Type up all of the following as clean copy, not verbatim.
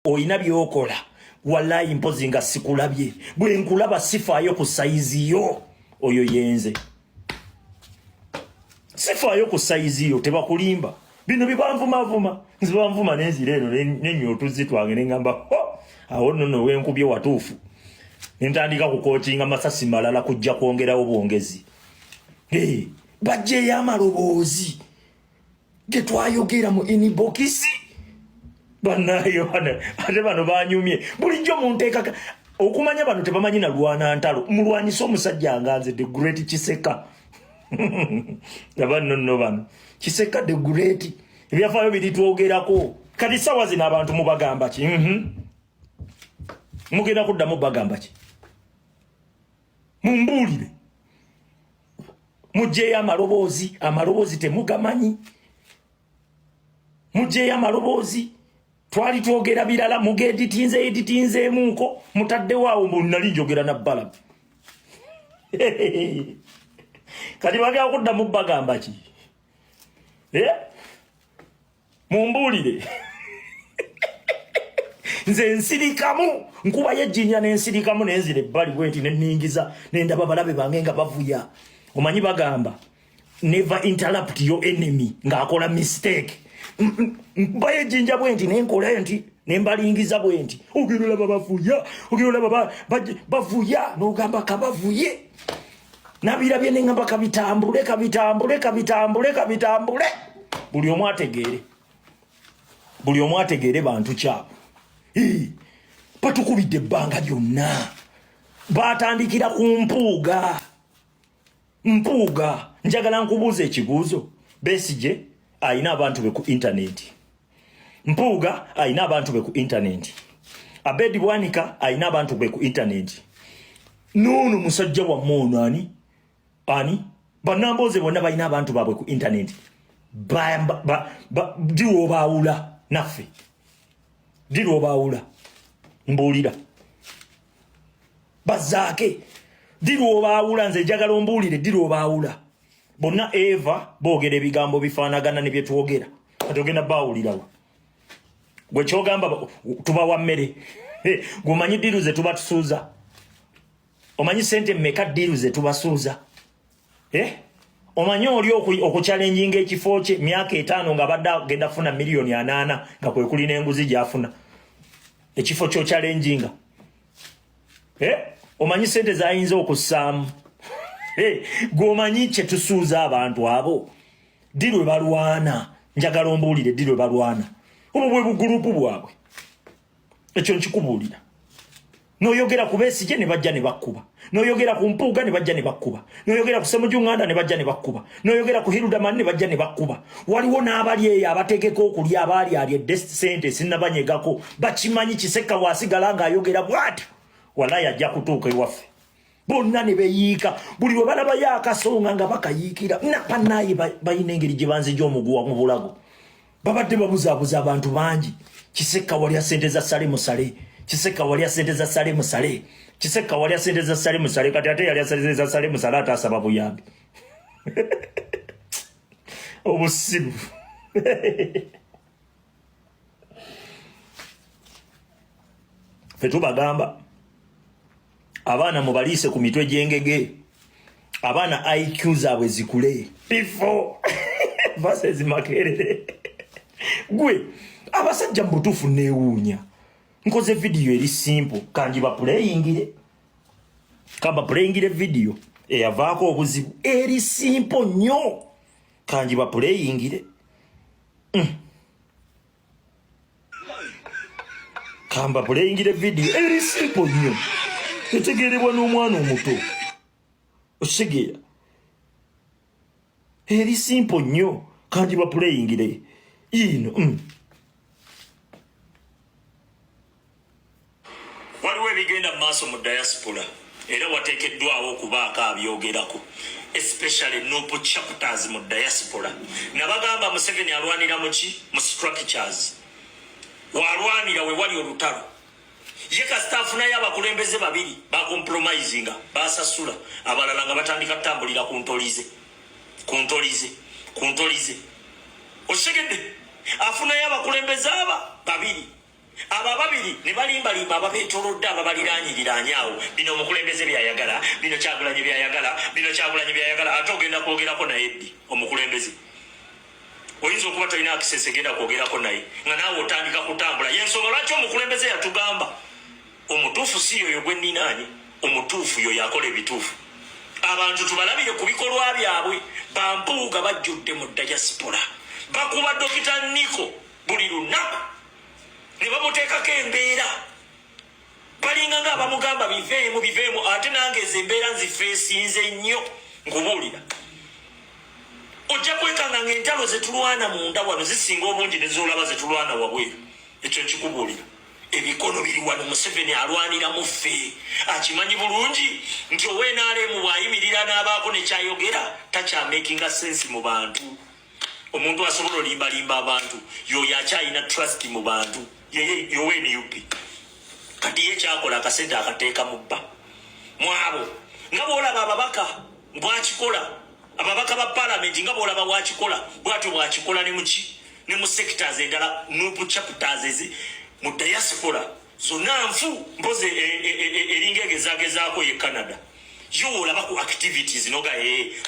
oyina byokola wallahi mpozinga sikulabye bwe nkulaba sifaayo ku saizi yo oyo yenze sifaayo ku saizi yo tebakulimba bino bibanvuma nzibanvuma nenzireno nenyoto zitwange nengamba awo nno wenkubye watuufu ntandika ku coachinga masasi malala kujja kwongerawo bwongezi bajje yamaloboozi ge twayogera mu inbox banayo ate bano banyumye bulijjo munteeka okumanya bano tebamanyi na lwana ntalo mulwanisa omusajja nganze the great Kiseka abano nno bano Kiseka the great ebyafaayo biritwogerako kati sawa zino abantu mubagamba ki mugenda kuddamu bagamba ki mumbuulire mujjeyo amaloboozi temugamanyi mujjeyo amaloboozi twali twogera birala editinzeemuko mutaddewo mbu nali njogera na bbala kati bagenda kuddamu bagamba ki mumbuulire nze nsirikamu nkuba yejjinya nensirikamu nenzira ebbali bwenti neningiza nendaba balabe bange nga bavuya omanyi bagamba never interrupt your enemy ng'akola mistake mba yejjinja bwenti nenkola enti nembalingiza bwenti ogera olaba bavuya ogera olaba bavuya n'ogamba kabavuye nabirabye nengamba kabitambule buli omu ategeere bantu kyabo batukubidde ebbanga lyonna batandikira ku mpuuga njagala nkubuuza ekibuuzo Besigye ayina abantu be ku internet mpuuga ayina abantu be ku internet Abedi Bwanika ayina abantu be ku internet nono musajja wa mono ani banamboze bonna bayina abantu babwe ku internet diwo baawula naffe diro baawula mbuulira bazaake diro baawula nze njagala ombuulire diro baawula bonna Eva boogera ebigambo bifaanagana ne bye twogera kati ogenda baawulirawo gwe kyogamba tubawa mmere gwomanyi diru ze tuba tusuuza omanyi sente mmeka diru ze tubasuuza omanyi oli okuchallenginga ekifo kye myaka 5 nga badde agenda funa miliyoni 8 nga kwe kuli n'enguzi gy'afuna ekifo kyo challenginga omanyi sente zayinza okussaamu gwomanyi kye tusuuza abantu abo dirwe balwana njagala ombuulire dirwe balwana obwo bwe bugurupu bwabwe ekyo nkikubuulira noyogera ku Besigye ne bajja ne bakkuba noyogera ku Mpuuga ne bajja ne bakkuba noyogera ku Ssemujjunganda ne bajja ne bakkuba noyogera ku Hildaman ne bajja ne bakkuba waliwo n'abali eyo abategeka okulya abaali alya sente sinnabanyegako bakimanyi Kiseka waasigala ng'ayogera bw'atyo walayi ajja kutuuka ewaffe bonna ne beyiika buli we balabayo akasonga nga bakayiikira napannaye balina engeri gye banzija omuguwa mu bulago babadde babuzaabuza abantu bangi Kiseka walya sente za sale musale Kiseka walya sente za sale musale Kiseka walya sente za sale musale kati ate yalya sente za sale musale ataasaba buyambi obusibu fe tubagamba abaana mubaliise ku mitwe gy'engege abaana IQ zaabwe zikule before versus Makerere gwe abasajja mu butuufu neewuunya nkoze video eri simple kanji baplayingire video eyavaako obuzibu eri simple nnyo kanji baplayingire kamba playingire video eri simple nnyo etegeerebwa n'omwana omuto okisegeera eri simple nnyo kanji baplayingire ino waliwo ebigenda maaso mu diaspora era wateekeddwawo okubaako abyogerako especially nopo chapters mu diaspora nabagamba Museveni alwanira muki mu structures walwanira we wali olutalo ye kasitaafu naye abakulembeze babiri bakompromisinga basasula abalala nga batandika kutambulira kuntolize osegedde afunayo abakulembeze aba babiri aba babiri ne balimbalimba ababetolodde ababaliranyiriranyawo bino omukulembeze byayagala bino Kyagulanyi byayagala bino Kyagulanyi byayagala ate ogenda kwogerako naye ddi omukulembeze oyinza okuba talina akisese genda kwogerako naye nga naawe otandika kutambula yensonga lwaki omukulembeze yatugamba omutuufu si yoyo gwe nninaanye omutuufu yo yakola ebituufu abantu tubalabire ku bikolwa byabwe bampuuga bajjudde mu diaspora bakuba Dokita Niko buli lunaku ne bamuteekako embeera balinga nga abamugamba biveemu ate nange ezo embeera nzifeesinze nnyo nkubuulira ojja kwekanga ng'entalo zetulwana munda wano zisinga obungi ne zolaba zetulwana wabweru ekyo nkikubuulira ebikono biri wano Museveni alwanira mu ffe akimanyi bulungi nti owenaalemu bw'ayimirira n'abaako nekyayogera takyamakinga sensi mu bantu omuntu asobola olimbalimba abantu yoyo akyayina trust mu bantu yoweni yupi kati ye kyakola akasente akateeka mu bba mwabo nga bwolaba ababaka bwakikola ababaka ba palamenti nga bwolaba bwakikola bwatyo bwakikola ne muki ne mu sectors endala nupu chapters ezi mu diaspora zonna nfu mpoze eringa egezagezaako ye Canada yo olaba ku activities noga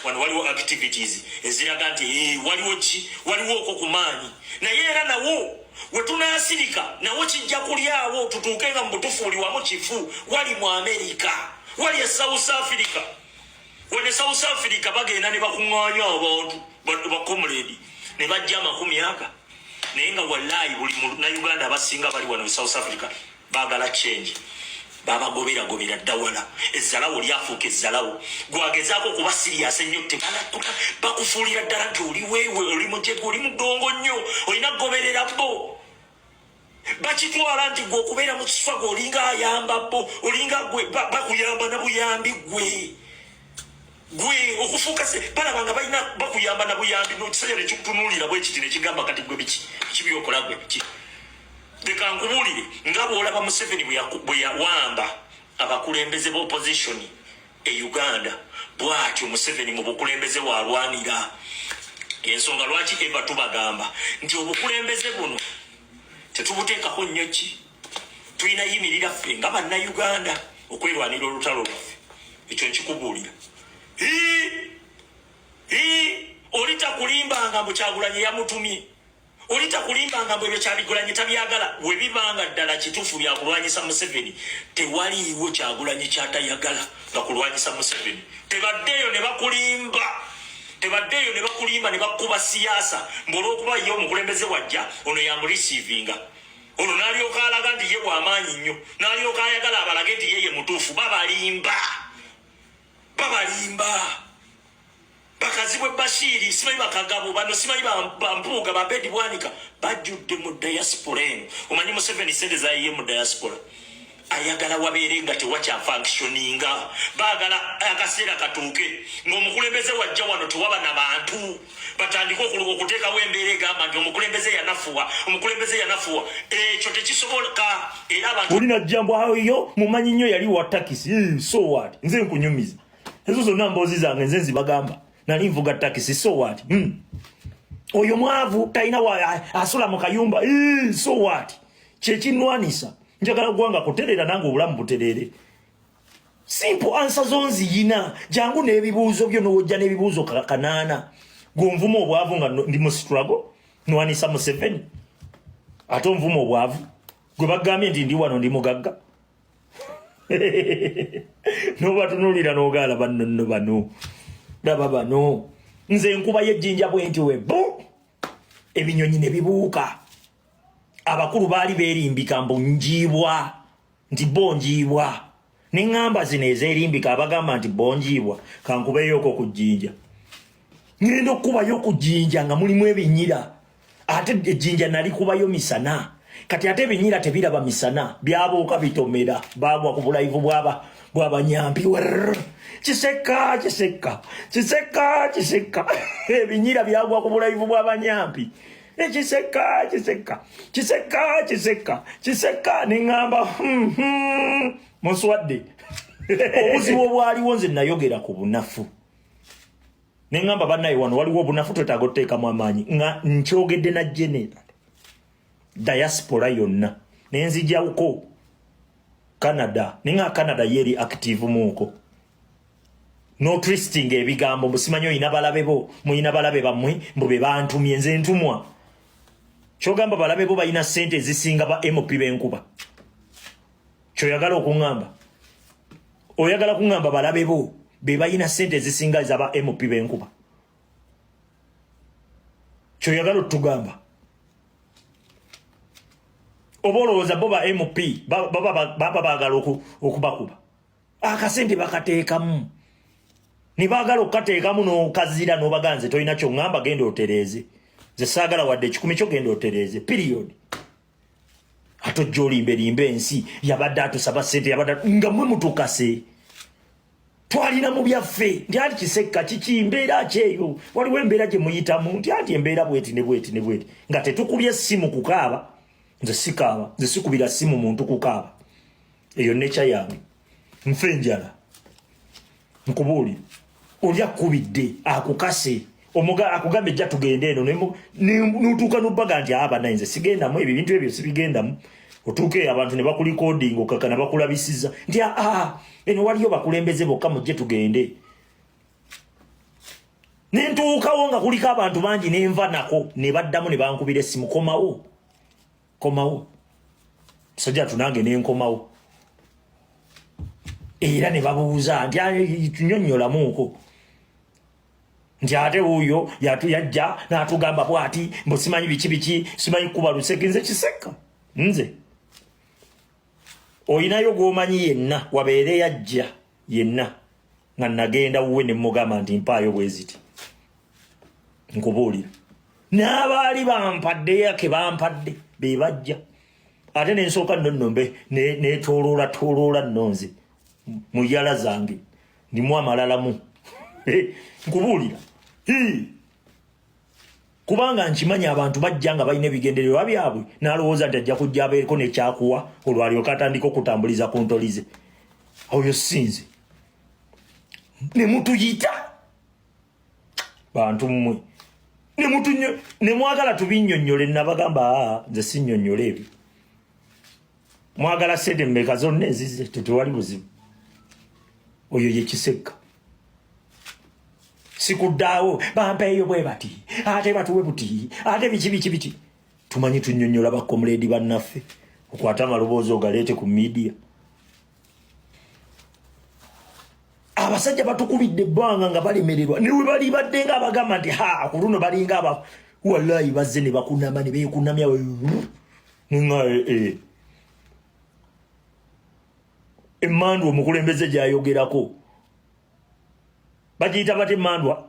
wano waliwo activities eziraga nti waliwo ki waliwo okwo kumaanyi naye era nawo wetunasirika nawo kijja kulyawo tutuuke nga mu butufuuli wamu kifu wali mu America wali e South Africa wene South Africa bagenda ne bakuŋŋaanya abantu bakomuledi ne bajja 100 naye nga wallahi buli na Uganda abasinga bali wano South Africa bagala change babagobera ddawala ezzalawo lyafuuka ezzalawo gwagezaako kuba sirias ennyo tebalakula bakufuulira ddala nti oli weewe oli mujegu oli mudongo nnyo olina kugoberera bo bakitwala nti gwe okubeera mu kiswa gwe olinga ayamba bo olinga gwe bakuyamba na buyambi gwe okufuuka se balabanga balina bakuyamba na buyambi n'ekisanya nekikutunuulira bwe kiti nekigamba kati gwe biki kibyokola gwe leka nkubuulire nga bw'olaba Museveni bwe yawamba abakulembeze b'opposition e Uganda bw'atyo Museveni mu bukulembeze bw'alwanira ensonga lwaki eva tubagamba nti obukulembeze buno tetubuteekako nnyo ki tulina yimirira ffe nga bannayuganda okwerwanira olutalo lwaffe ekyo nkikubuulira olitakulimbanga mbu Kyagulanyi yamutumye olitakulimbanga mbu ebyo Kyagulanyi tabyagala we bibanga ddala kituufu byakulwanyisa Museveni tewaliiwo Kyagulanyi kyatayagala nga kulwanyisa Museveni tebaddeeyo ne bakulimba ne bakuba siyaasa ng'olwokuba ye omukulembeze wajja ono yamureceivinga ono n'alyoka alaga nti ye bw'amaanyi nnyo n'alyoka ayagala abalage nti yeye mutuufu babalimba bakazi bwe Bashiri simanyi bakagabo bano simanyi bampuuga babedi bwanika bajjudde mu diaspora eno omanyi Museveni sente zayiye mu diaspora ayagala wabeere nga tewakyafunctioninga baagala akaseera katuuke ng'omukulembeze wajja wano tewaba na bantu batandika okuteekawo embeera egamba nti omukulembeze yanafuwa ekyo tekisoboka era abantu olina jjambo ayo mumanyi nnyo yali wa takisi so what nze nkunyumiza ezo zonna mboozi zange nze nzibagamba nali nvuga takisi so what oyo mwavu talina asula mu kayumba so what kyekinwanisa njagala gwanga kuterera nange obulamu buterere simple answer zonziyina jangu n'ebibuuzo byo n'ojja n'ebibuuzo kanaana gw'onvuma obwavu nga ndi mu struggle nwanisa Museveni ate onvuma obwavu gwe bagambye nti ndi wano ndi mugagga n'obatunuulira n'ogaala bano laba bano nze nkuba y'ejjinja bwenti webbu ebinyonyi ne bibuuka abakulu baali beerimbika mbu njiibwa nti bonjiibwa neŋŋamba zino ezeerimbika abagamba nti bonjiibwa kankubeeyoko ku jjinja ngenda okukubayo ku jjinja nga mulimu ebinyira ate ejjinja nali kubayo misana kati ate ebinyira tebiraba misana byabuuka bitomera bagwa ku bulayivu bw'abanyampi kiseka ebinyira byagwa ku bulayivu bw'abanyampi kiseka neŋŋamba muswadde obuzibu obwaliwo nze nayogera ku bunafu neŋŋamba bannaye wano waliwo obunafu twetaaga otuteekamu amaanyi nga nkyogedde na general diaspora yonna nenzijawuko Canada ninga Canada yeri active muko no twisting ebigambo musimanyo inabalabebo muina balabe bamwe mbube bantu myenze ntumwa kyogamba balabebo bayina sente zisinga ba MP benkuba kyoyagala okungamba oyagala kungamba balabebo be bayina sente zisinga za ba MP benkuba kyoyagala tugamba oboloza boba MP baba bagala okubakuba akasente bakateekamu nibagala okateekamu n'okazira n'obaganze toyina kyongamba genda otereze ze saagala wadde ekikumi kyo genda otereze period atojja olimberimbe ensi yabadde atusaba sente yabadde nga mwe mutukase twalina mu byaffe nti ati kisekka kiki mbeera kyeyo waliwo embeera gye muyitamu nti ati embeera bweti ne bweti ne bweti nga tetukubye essimu kukaaba nze sikaaba nze sikubira ssimu muntu kukaaba eyo necha yange nfe njala nkubuulira olya kubidde akukase omuga akugambe jja tugende eno nutuuka n'obbaga nti aba nayinze sigendamu ebyo ebintu ebyo sibigendamu otuuke abantu ne bakulikoding okakana bakulabisiza nti eno waliyo bakulembeze bokka mujje tugende nentuukawo nga kuliko abantu bangi nenva nako ne baddamu ne bankubira essimu komawo sajja tunange nenkomawo era ne babuuza nti tunyonnyolamuuko nti ate wuyo yajja n'atugamba bwati mbu simanyi biki simanyi kuba luseke nze kisekka nze oyinayo gw'omanyi yenna wabeere yajja yenna nga nagenda wuwe ne mugamba nti mpaayo bweziti nkubuulira n'abaali bampadde yake bampadde be bajja ate nensooka nonnombe netoloola nnonze mu yala zange ndimu amalalamu nkubuulira kubanga nkimanyi abantu bajja nga balina ebigendererwa byabwe n'alowooza nti ajja kujja abeereko nekyakuwa olwalyoka atandika okutambuliza ku ntolize oyo sinze ne mutuyita bantu mmwe ne mwagala tubinnyonnyole nabagamba nze sinnyonnyola ebyo mwagala sente mmeka zonna ezize tetewali buzibu oyo ye kisekka sikuddaawo bampeeyo bwe bati ate batuwe buti ate biki tumanyi tunnyonnyola bakomuledi bannaffe okwata amaloboozi ogaleete ku midiya abasajja batukubidde ebbanga nga balemererwa niwe bali badde nga abagamba nti ku luno balinga aba wallahi bazze ne bakunama ne beekunamya nga emmandwa omukulembeze gyayogerako bagiyita bate mandwa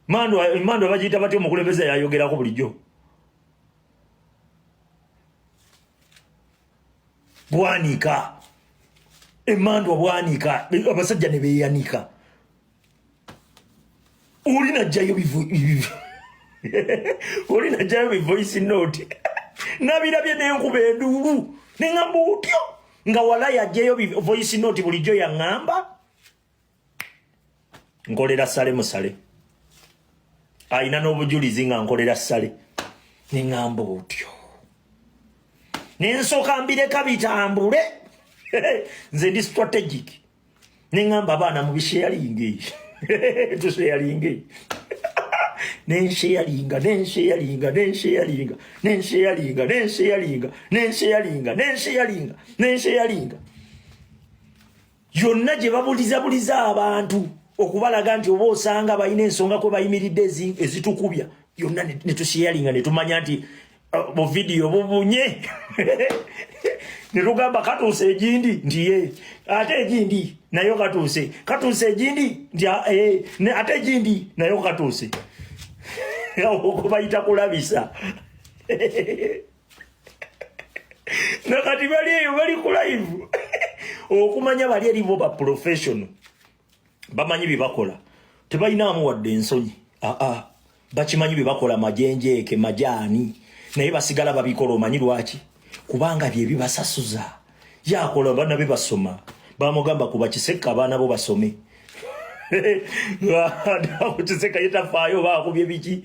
mandwa bagiyita bate omukulembeze yayogerako bulijjo bwanika emmandwa bwanika abasajja ne beeyanika olinajjayo bivoice note nabirabye nenkuba enduulu neŋŋamba otyo nga wala yajjayo voice note bulijjo yaŋŋamba nkolera sale musale ayina n'obujulizi nga nkolera sale neŋŋamba otyo nensooka mbireka bitambule nze ndi strategic neŋŋamba abaana mu bisheyalinge tusheyalinge nensheyalinga yonna gye babulizabuliza abantu okubalaga nti oba osanga balina ensonga kwe bayimiridde ezitukubya yonna ne tusheyalinga ne tumanya nti buvidiyo bubunye ne tugamba katuuse egindi nti ye ate egindi nayo katuuse egindi nti ate egindi nayo katuuse okubayita kulabisa nakati bali eyo bali ku live okumanya bali eribo ba professional bamanyi bibakola tebayinaamu wadde ensonyi bakimanyi bibakola majenjeeke majaani naye basigala babikola omanyi lwaki kubanga bye bibasasuza yakola bana be basoma bamugamba kuba kisekka abaana bo basome Kiseka yetafaayo baakubye biki